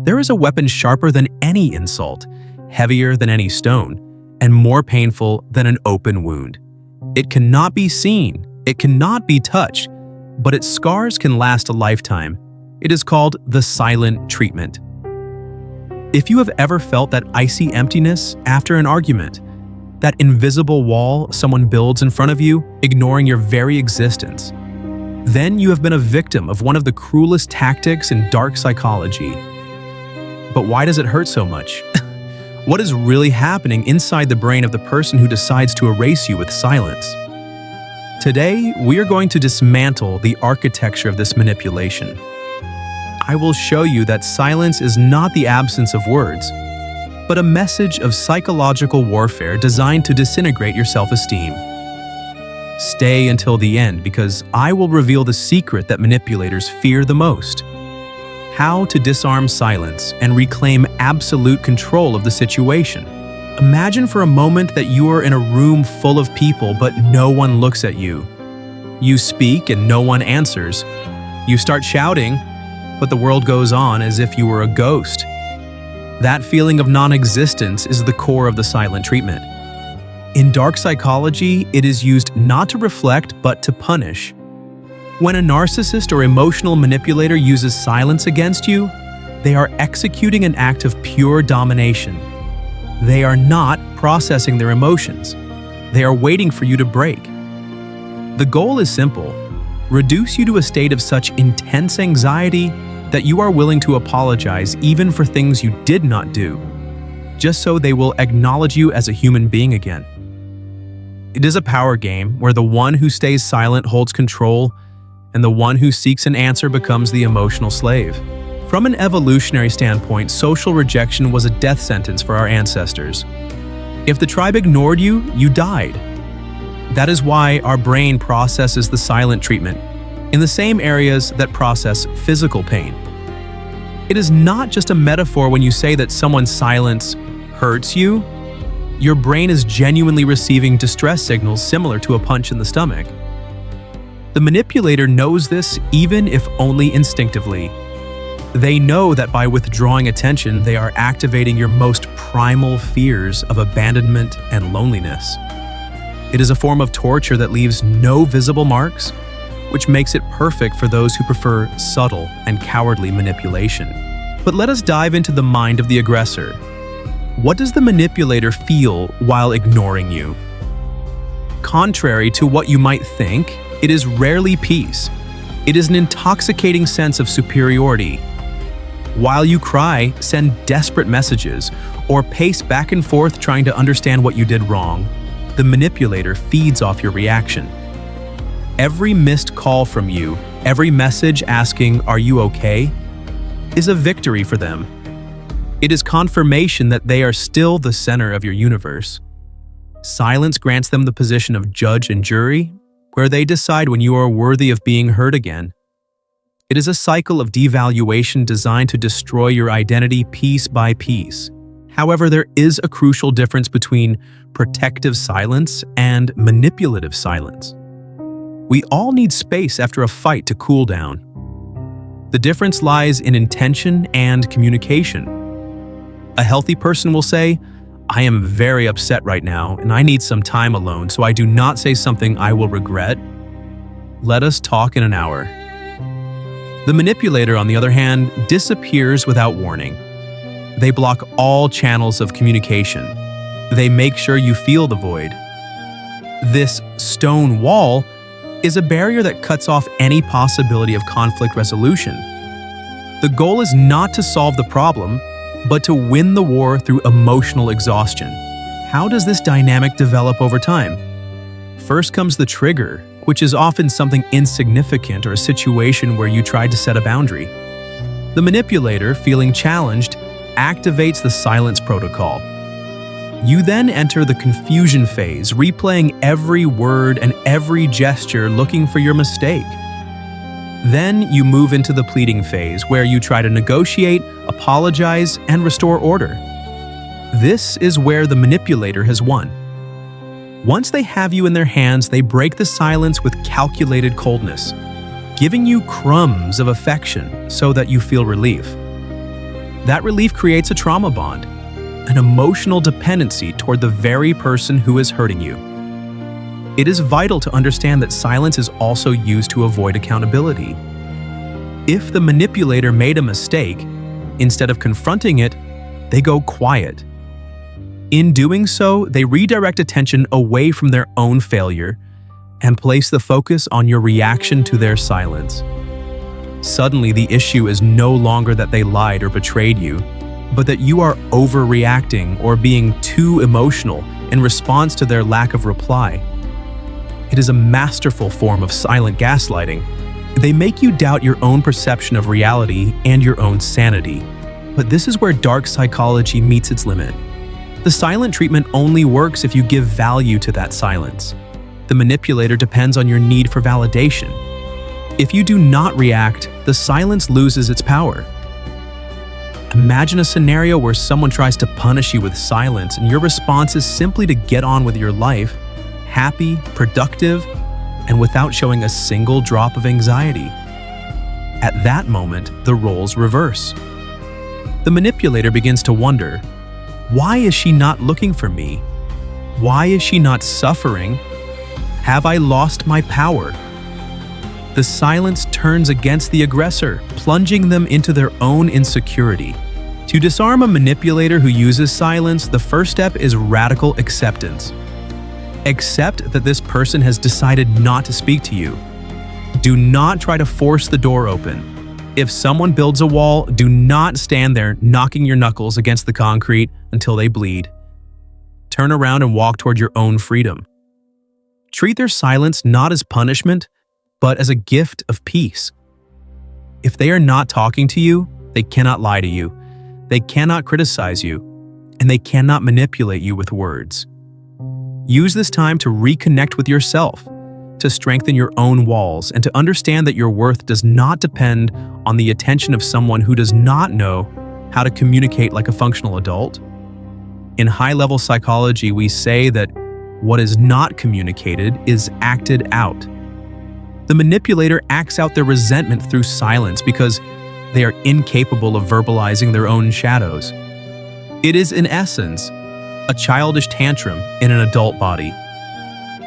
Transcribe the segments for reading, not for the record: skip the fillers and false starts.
There is a weapon sharper than any insult, heavier than any stone, and more painful than an open wound. It cannot be seen, it cannot be touched, but its scars can last a lifetime. It is called the silent treatment. If you have ever felt that icy emptiness after an argument, that invisible wall someone builds in front of you, ignoring your very existence, then you have been a victim of one of the cruelest tactics in dark psychology. But why does it hurt so much? What is really happening inside the brain of the person who decides to erase you with silence? Today, we are going to dismantle the architecture of this manipulation. I will show you that silence is not the absence of words, but a message of psychological warfare designed to disintegrate your self-esteem. Stay until the end because I will reveal the secret that manipulators fear the most: how to disarm silence and reclaim absolute control of the situation. Imagine for a moment that you are in a room full of people but no one looks at you. You speak and no one answers. You start shouting, but the world goes on as if you were a ghost. That feeling of non-existence is the core of the silent treatment. In dark psychology, it is used not to reflect but to punish. When a narcissist or emotional manipulator uses silence against you, they are executing an act of pure domination. They are not processing their emotions. They are waiting for you to break. The goal is simple: reduce you to a state of such intense anxiety that you are willing to apologize even for things you did not do, just so they will acknowledge you as a human being again. It is a power game where the one who stays silent holds control, and the one who seeks an answer becomes the emotional slave. From an evolutionary standpoint, social rejection was a death sentence for our ancestors. If the tribe ignored you, you died. That is why our brain processes the silent treatment in the same areas that process physical pain. It is not just a metaphor when you say that someone's silence hurts you. Your brain is genuinely receiving distress signals similar to a punch in the stomach. The manipulator knows this, even if only instinctively. They know that by withdrawing attention, they are activating your most primal fears of abandonment and loneliness. It is a form of torture that leaves no visible marks, which makes it perfect for those who prefer subtle and cowardly manipulation. But let us dive into the mind of the aggressor. What does the manipulator feel while ignoring you? Contrary to what you might think, it is rarely peace. It is an intoxicating sense of superiority. While you cry, send desperate messages, or pace back and forth trying to understand what you did wrong, the manipulator feeds off your reaction. Every missed call from you, every message asking, "Are you okay?" is a victory for them. It is confirmation that they are still the center of your universe. Silence grants them the position of judge and jury, where they decide when you are worthy of being heard again. It is a cycle of devaluation designed to destroy your identity piece by piece. However, there is a crucial difference between protective silence and manipulative silence. We all need space after a fight to cool down. The difference lies in intention and communication. A healthy person will say, "I am very upset right now and I need some time alone, so I do not say something I will regret. Let us talk in an hour." The manipulator, on the other hand, disappears without warning. They block all channels of communication. They make sure you feel the void. This stone wall is a barrier that cuts off any possibility of conflict resolution. The goal is not to solve the problem, but to win the war through emotional exhaustion. How does this dynamic develop over time? First comes the trigger, which is often something insignificant or a situation where you tried to set a boundary. The manipulator, feeling challenged, activates the silence protocol. You then enter the confusion phase, replaying every word and every gesture looking for your mistake. Then you move into the pleading phase, where you try to negotiate, apologize, and restore order. This is where the manipulator has won. Once they have you in their hands, they break the silence with calculated coldness, giving you crumbs of affection so that you feel relief. That relief creates a trauma bond, an emotional dependency toward the very person who is hurting you. It is vital to understand that silence is also used to avoid accountability. If the manipulator made a mistake, instead of confronting it, they go quiet. In doing so, they redirect attention away from their own failure and place the focus on your reaction to their silence. Suddenly, the issue is no longer that they lied or betrayed you, but that you are overreacting or being too emotional in response to their lack of reply. It is a masterful form of silent gaslighting. They make you doubt your own perception of reality and your own sanity. But this is where dark psychology meets its limit. The silent treatment only works if you give value to that silence. The manipulator depends on your need for validation. If you do not react, the silence loses its power. Imagine a scenario where someone tries to punish you with silence and your response is simply to get on with your life, happy, productive, and without showing a single drop of anxiety. At that moment, the roles reverse. The manipulator begins to wonder, why is she not looking for me? Why is she not suffering? Have I lost my power? The silence turns against the aggressor, plunging them into their own insecurity. To disarm a manipulator who uses silence, the first step is radical acceptance. Accept that this person has decided not to speak to you. Do not try to force the door open. If someone builds a wall, do not stand there knocking your knuckles against the concrete until they bleed. Turn around and walk toward your own freedom. Treat their silence not as punishment, but as a gift of peace. If they are not talking to you, they cannot lie to you, they cannot criticize you, and they cannot manipulate you with words. Use this time to reconnect with yourself, to strengthen your own walls, and to understand that your worth does not depend on the attention of someone who does not know how to communicate like a functional adult. In high-level psychology, we say that what is not communicated is acted out. The manipulator acts out their resentment through silence because they are incapable of verbalizing their own shadows. It is, in essence, a childish tantrum in an adult body.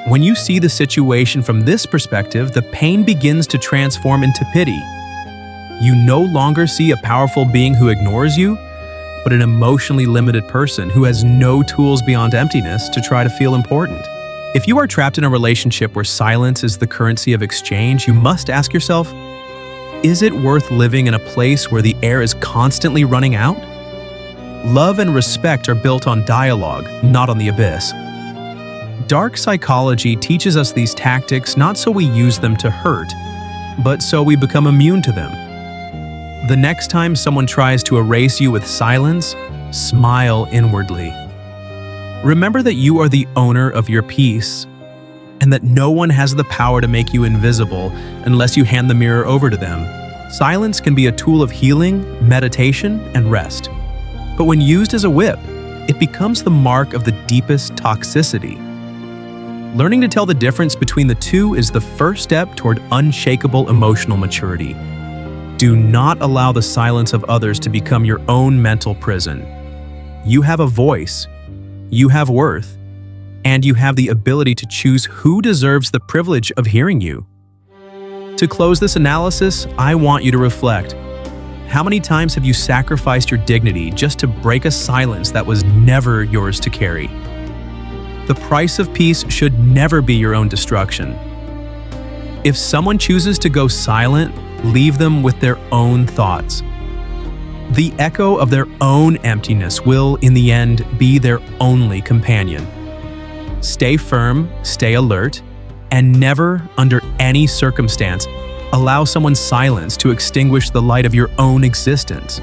When you see the situation from this perspective, the pain begins to transform into pity. You no longer see a powerful being who ignores you, but an emotionally limited person who has no tools beyond emptiness to try to feel important. If you are trapped in a relationship where silence is the currency of exchange, you must ask yourself, is it worth living in a place where the air is constantly running out? Love and respect are built on dialogue, not on the abyss. Dark psychology teaches us these tactics not so we use them to hurt, but so we become immune to them. The next time someone tries to erase you with silence, smile inwardly. Remember that you are the owner of your peace, and that no one has the power to make you invisible unless you hand the mirror over to them. Silence can be a tool of healing, meditation, and rest. But when used as a whip, it becomes the mark of the deepest toxicity. Learning to tell the difference between the two is the first step toward unshakable emotional maturity. Do not allow the silence of others to become your own mental prison. You have a voice, you have worth, and you have the ability to choose who deserves the privilege of hearing you. To close this analysis, I want you to reflect. How many times have you sacrificed your dignity just to break a silence that was never yours to carry? The price of peace should never be your own destruction. If someone chooses to go silent, leave them with their own thoughts. The echo of their own emptiness will, in the end, be their only companion. Stay firm, stay alert, and never, under any circumstance, allow someone's silence to extinguish the light of your own existence.